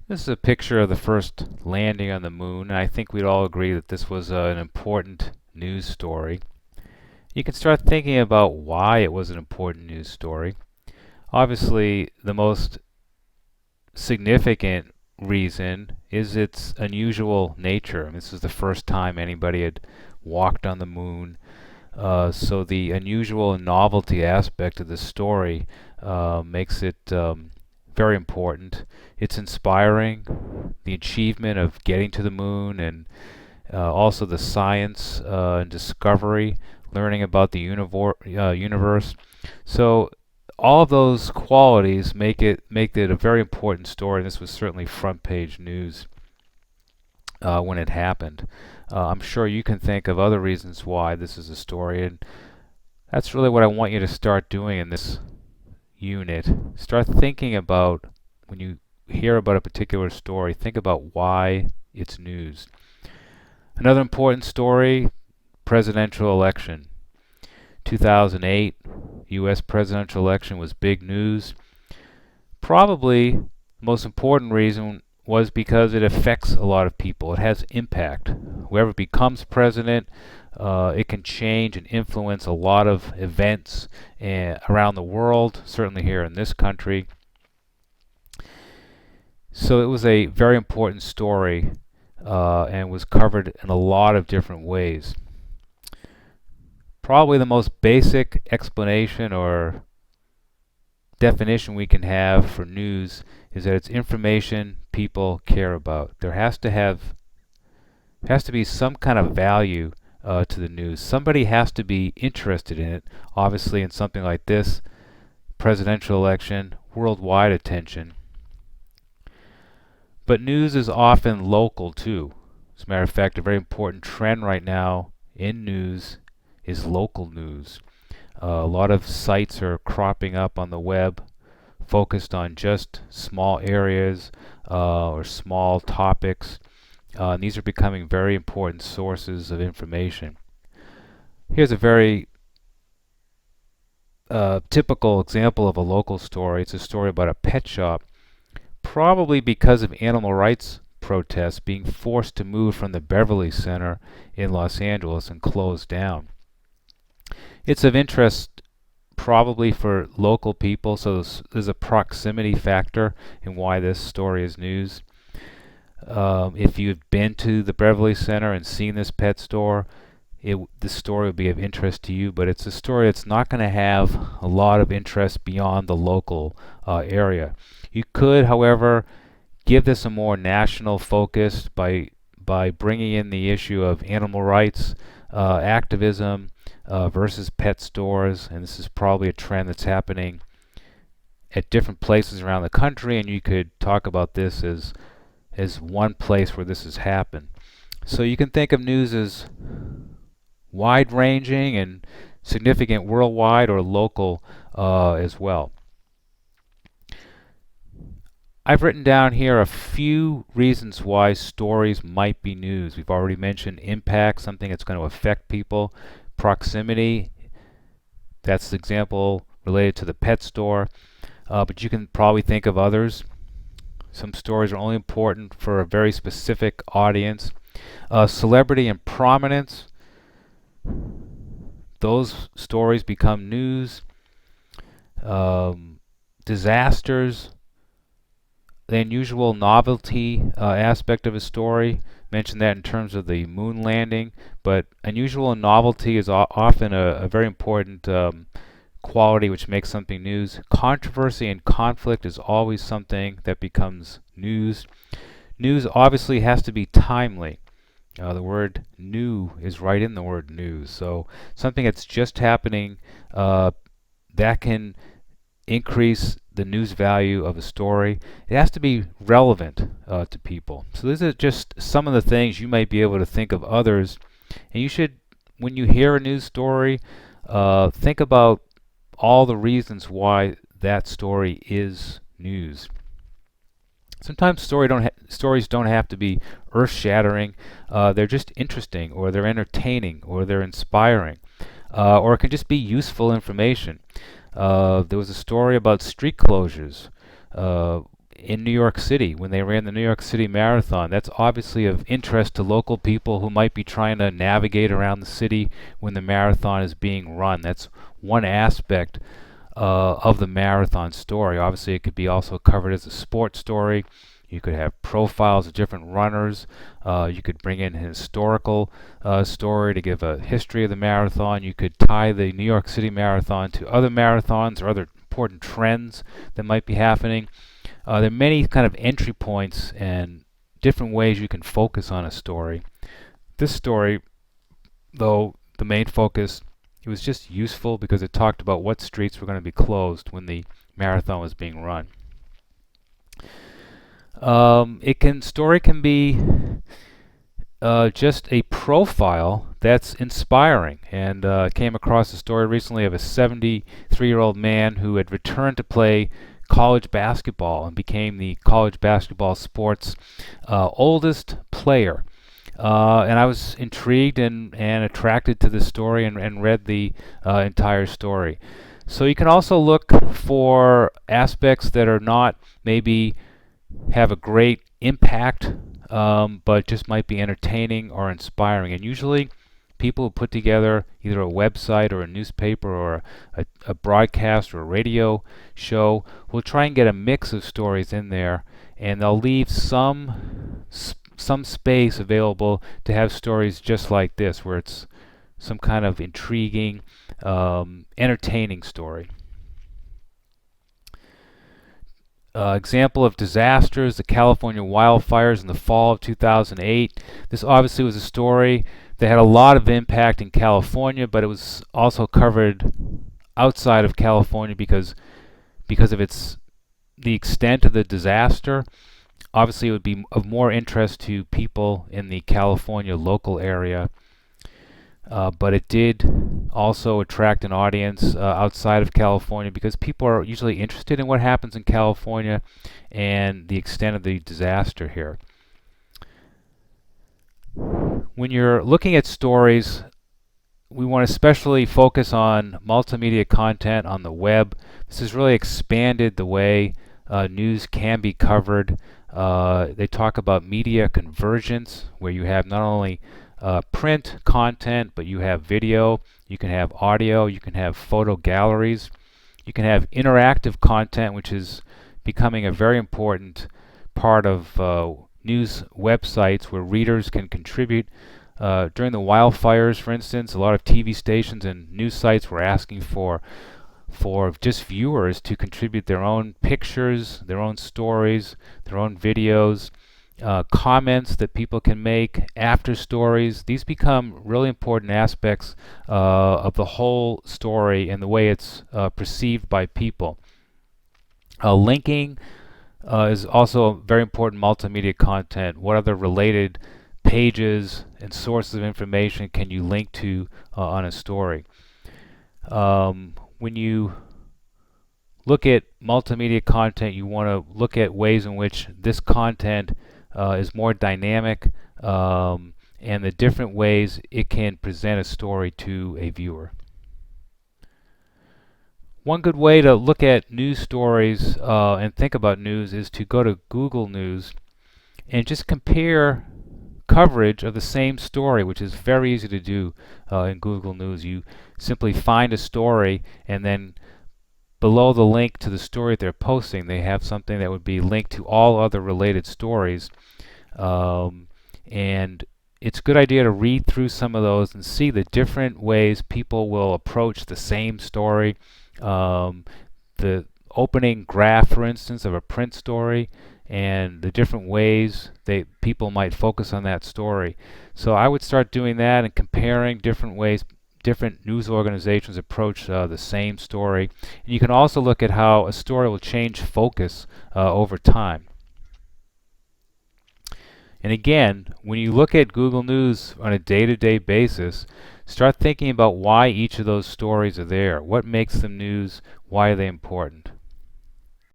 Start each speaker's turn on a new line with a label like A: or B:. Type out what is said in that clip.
A: This is a picture of the first landing on the moon, and I think we'd all agree that this was an important news story. You can start thinking about why it was an important news story. Obviously, the most significant reason is its unusual nature. This is the first time anybody had walked on the moon, so the unusual and novelty aspect of the story makes it very important. It's inspiring, the achievement of getting to the moon, and also the science and discovery, learning about the universe. So all of those qualities make it a very important story. And this was certainly front page news when it happened. I'm sure you can think of other reasons why this is a story, and that's really what I want you to start doing in this unit. Start thinking about, when you hear about a particular story, think about why it's news. Another important story, presidential election. 2008 U.S. presidential election was big news. Probably the most important reason was because it affects a lot of people. It has impact. Whoever becomes president, it can change and influence a lot of events around the world, certainly here in this country. So it was a very important story and was covered in a lot of different ways. Probably the most basic explanation or definition we can have for news is that it's information people care about. There has to be some kind of value to the news. Somebody has to be interested in it. Obviously, in something like this, presidential election, worldwide attention. But news is often local too. As a matter of fact, a very important trend right now in news is local news. A lot of sites are cropping up on the web focused on just small areas or small topics. And these are becoming very important sources of information. Here's a very typical example of a local story. It's a story about a pet shop, probably because of animal rights protests being forced to move from the Beverly Center in Los Angeles and closed down. It's of interest probably for local people, so there's a proximity factor in why this story is news. If you've been to the Beverly Center and seen this pet store, this story would be of interest to you, but it's a story that's not going to have a lot of interest beyond the local area. You could, however, give this a more national focus by bringing in the issue of animal rights activism versus pet stores, and this is probably a trend that's happening at different places around the country, and you could talk about this as one place where this has happened. So you can think of news as wide-ranging and significant worldwide or local as well. I've written down here a few reasons why stories might be news. We've already mentioned impact, something that's going to affect people. Proximity, that's the example related to the pet store. But you can probably think of others. Some stories are only important for a very specific audience. Celebrity and prominence, those stories become news. Disasters, the unusual novelty aspect of a story. Mentioned that in terms of the moon landing, but unusual and novelty is often a very important quality which makes something news. Controversy and conflict is always something that becomes news. News obviously has to be timely. The word new is right in the word news. So something that's just happening that can increase the news value of a story. It has to be relevant to people. So these are just some of the things. You might be able to think of others. And you should, when you hear a news story, think about all the reasons why that story is news. Sometimes stories don't have to be earth-shattering. They're just interesting, or they're entertaining, or they're inspiring, or it can just be useful information. There was a story about street closures in New York City when they ran the New York City Marathon. That's obviously of interest to local people who might be trying to navigate around the city when the marathon is being run. That's one aspect of the marathon story. Obviously, it could be also covered as a sports story. You could have profiles of different runners. You could bring in a historical story to give a history of the marathon. You could tie the New York City Marathon to other marathons or other important trends that might be happening. There are many kind of entry points and different ways you can focus on a story. This story, though, the main focus, it was just useful because it talked about what streets were going to be closed when the marathon was being run. Story can be just a profile that's inspiring. And came across a story recently of a 73-year-old man who had returned to play college basketball and became the college basketball sports oldest player. And I was intrigued and attracted to the story and read the entire story. So you can also look for aspects that are not maybe have a great impact, but just might be entertaining or inspiring. And usually people who put together either a website or a newspaper or a broadcast or a radio show will try and get a mix of stories in there, and they'll leave some space available to have stories just like this, where it's some kind of intriguing, entertaining story. Example of disasters, the California wildfires in the fall of 2008. This obviously was a story that had a lot of impact in California, but it was also covered outside of California because of the extent of the disaster. Obviously, it would be of more interest to people in the California local area. But it did also attract an audience outside of California because people are usually interested in what happens in California and the extent of the disaster here. When you're looking at stories, we want to especially focus on multimedia content on the web. This has really expanded the way news can be covered. They talk about media convergence, where you have not only print content, but you have video, you can have audio, you can have photo galleries, you can have interactive content, which is becoming a very important part of news websites where readers can contribute. During the wildfires, for instance, a lot of TV stations and news sites were asking for just viewers to contribute their own pictures, their own stories, their own videos, comments that people can make after stories. These become really important aspects of the whole story and the way it's perceived by people. Linking is also very important multimedia content. What other related pages and sources of information can you link to on a story? When you look at multimedia content, you want to look at ways in which this content is more dynamic and the different ways it can present a story to a viewer. One good way to look at news stories and think about news is to go to Google News and just compare coverage of the same story, which is very easy to do in Google News. You simply find a story, and then below the link to the story they're posting, they have something that would be linked to all other related stories. And it's a good idea to read through some of those and see the different ways people will approach the same story. The opening graph, for instance, of a print story, and the different ways people might focus on that story. So I would start doing that and comparing different ways different news organizations approach the same story. And you can also look at how a story will change focus over time. And again, when you look at Google News on a day-to-day basis, start thinking about why each of those stories are there. What makes them news? Why are they important?